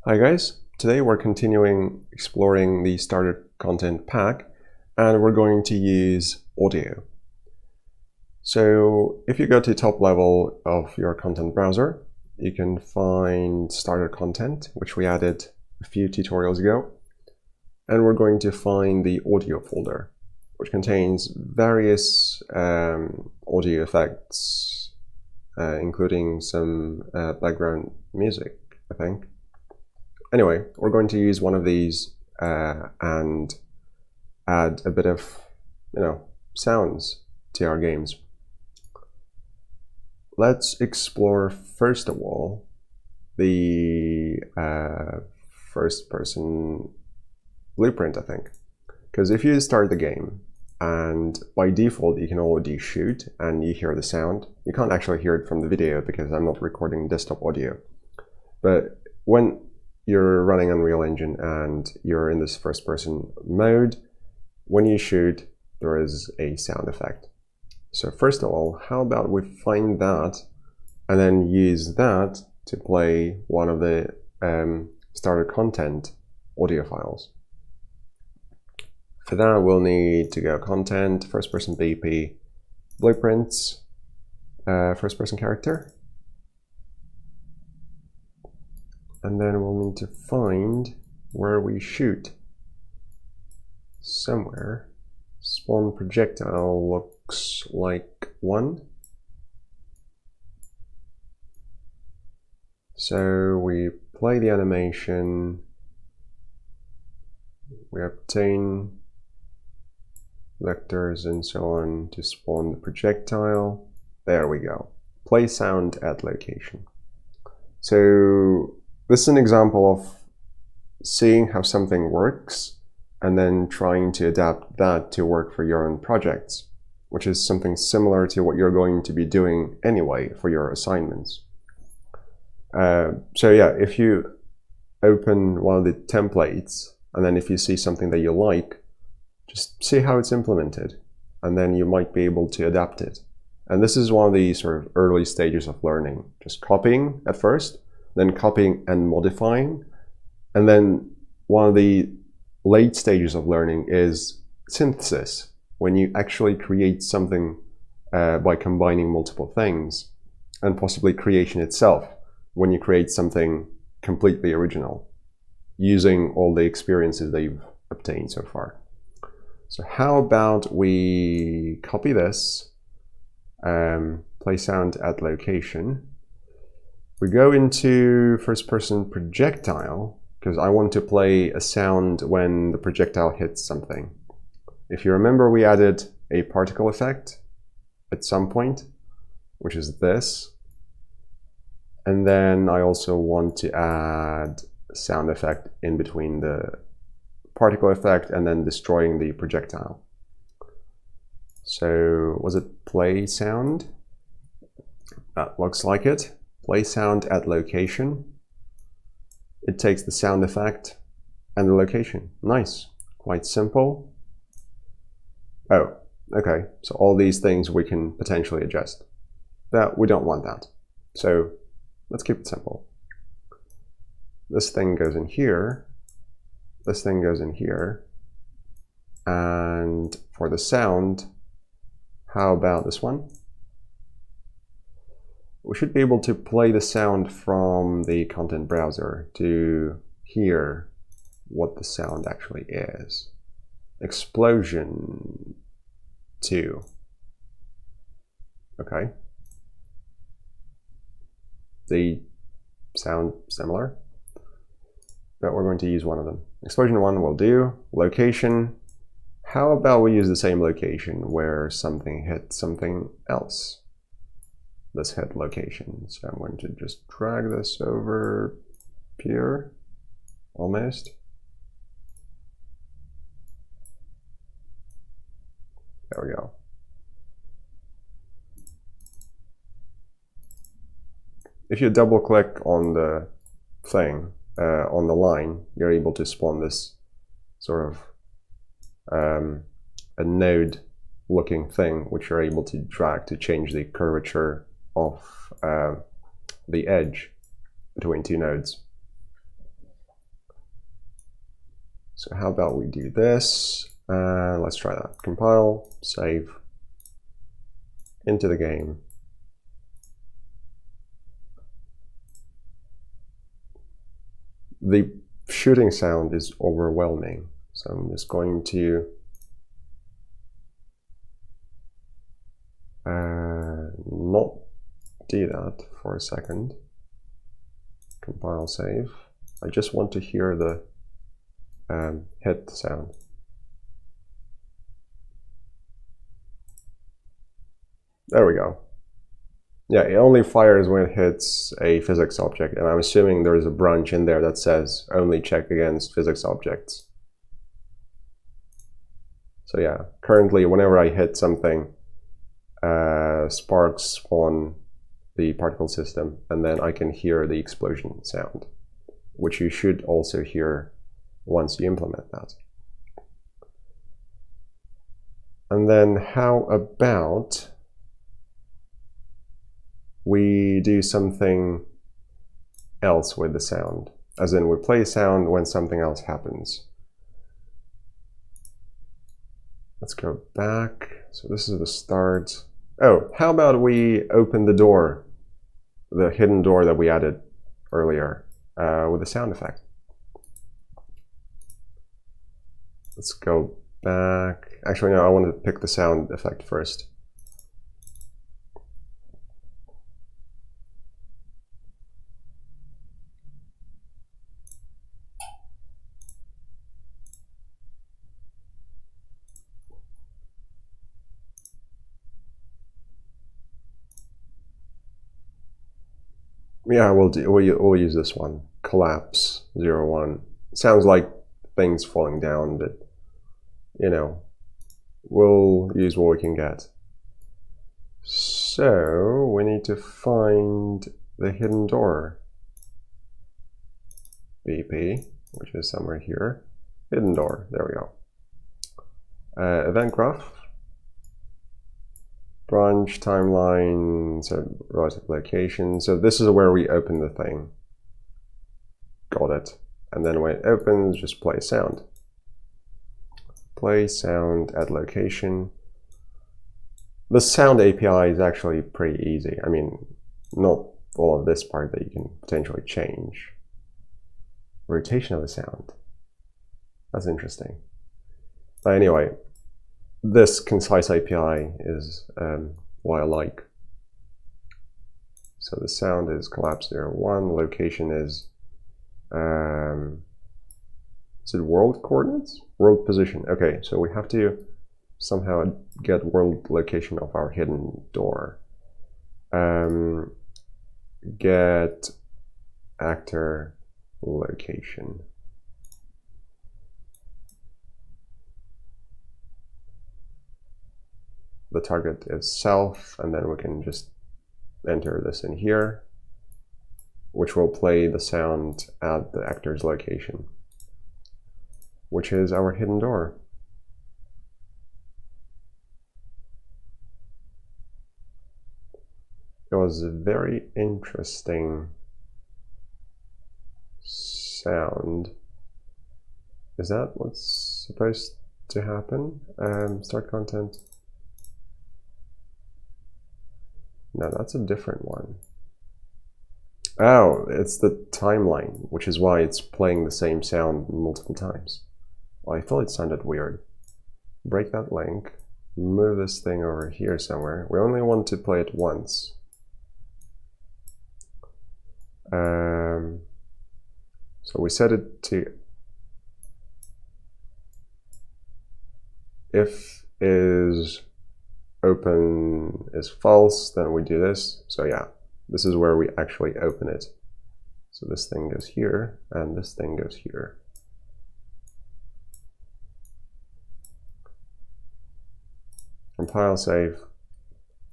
Hi guys, today we're continuing exploring the starter content pack and we're going to use audio. So if you go to top level of your content browser, you can find starter content, which we added a few tutorials ago, and we're going to find the audio folder, which contains various audio effects, including some background music, I think. Anyway, we're going to use one of these and add a bit of, sounds to our games. Let's explore first of all the first-person blueprint, I think, because if you start the game and by default you can already shoot and you hear the sound, you can't actually hear it from the video because I'm not recording desktop audio. But when you're running Unreal Engine and you're in this first-person mode, when you shoot, there is a sound effect. So first of all, how about we find that and then use that to play one of the starter content audio files. For that, we'll need to go content, first-person BP, blueprints, first-person character. And then we'll need to find where we shoot. Somewhere. Spawn projectile looks like 1. So we play the animation. We obtain vectors and so on to spawn the projectile. There we go. Play sound at location. So this is an example of seeing how something works and then trying to adapt that to work for your own projects, which is something similar to what you're going to be doing anyway for your assignments. So yeah, if you open one of the templates and then if you see something that you like, just see how it's implemented and then you might be able to adapt it. And this is one of the sort of early stages of learning, just copying at first, then copying and modifying. And then one of the late stages of learning is synthesis, when you actually create something by combining multiple things, and possibly creation itself, when you create something completely original, using all the experiences that you've obtained so far. So how about we copy this, play sound at location. We go into first-person projectile because I want to play a sound when the projectile hits something. If you remember, we added a particle effect at some point, which is this. And then I also want to add a sound effect in between the particle effect and then destroying the projectile. So was it play sound? That looks like it. Play sound at location. It takes the sound effect and the location. Nice, quite simple. Oh, okay, so all these things we can potentially adjust. That we don't want that. So let's keep it simple. This thing goes in here. This thing goes in here. And for the sound, how about this one? We should be able to play the sound from the content browser to hear what the sound actually is. Explosion 2. Okay. They sound similar, but we're going to use one of them. Explosion 1 will do. Location. How about we use the same location where something hit something else? This hit location. So I'm going to just drag this over here, almost. There we go. If you double click on the thing, on the line, you're able to spawn this sort of a node looking thing, which you're able to drag to change the curvature of the edge between two nodes. So how about we do this? Let's try that. Compile, save, into the game. The shooting sound is overwhelming, so I'm just going to not do that for a second. Compile, save. I just want to hear the hit sound. There we go. Yeah, it only fires when it hits a physics object, and I'm assuming there's a branch in there that says only check against physics objects. So yeah, currently whenever I hit something, sparks spawn the particle system, and then I can hear the explosion sound, which you should also hear once you implement that. And then how about we do something else with the sound, as in we play sound when something else happens. Let's go back. So this is the start. Oh, how about we open the door, the hidden door that we added earlier, with a sound effect. Let's go back. Actually, no, I want to pick the sound effect first. Yeah, we'll use this one. Collapse 01. Sounds like things falling down, but you know, we'll use what we can get. So we need to find the hidden door. BP, which is somewhere here. Hidden door. There we go. Event graph. Branch, timeline, so relative location. So this is where we open the thing. Got it. And then when it opens, just play sound. Play sound at location. The sound API is actually pretty easy. I mean, not all of this part that you can potentially change. Rotation of the sound. That's interesting. But anyway, this concise API is what I like. So the sound is collapse 01, location is it world coordinates? World position. Okay, so we have to somehow get world location of our hidden door. Get actor location. The target is self, and then we can just enter this in here, which will play the sound at the actor's location, which is our hidden door. It was a very interesting sound. Is that what's supposed to happen? Start content. No, that's a different one. Oh, it's the timeline, which is why it's playing the same sound multiple times. Well, I thought it sounded weird. Break that link, move this thing over here somewhere. We only want to play it once. So we set it to if is open is false, then we do this. So yeah, this is where we actually open it. So this thing goes here, and this thing goes here. Compile, save,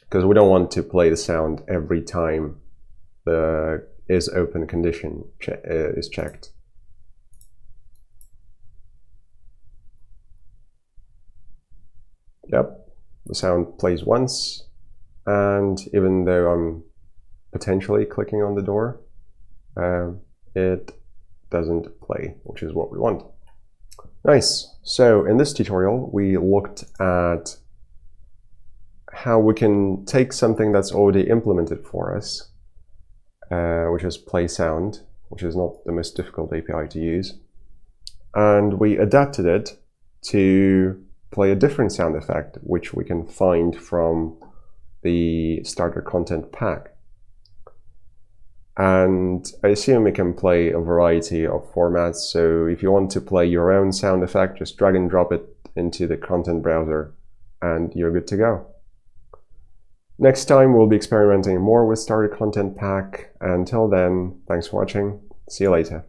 because we don't want to play the sound every time the is open condition is checked. Yep, the sound plays once, and even though I'm potentially clicking on the door, it doesn't play, which is what we want. Nice. So in this tutorial, we looked at how we can take something that's already implemented for us, which is play sound, which is not the most difficult API to use, and we adapted it to play a different sound effect, which we can find from the starter content pack. And I assume it can play a variety of formats, so if you want to play your own sound effect, just drag and drop it into the content browser and you're good to go. Next time we'll be experimenting more with starter content pack. Until then, thanks for watching. See you later.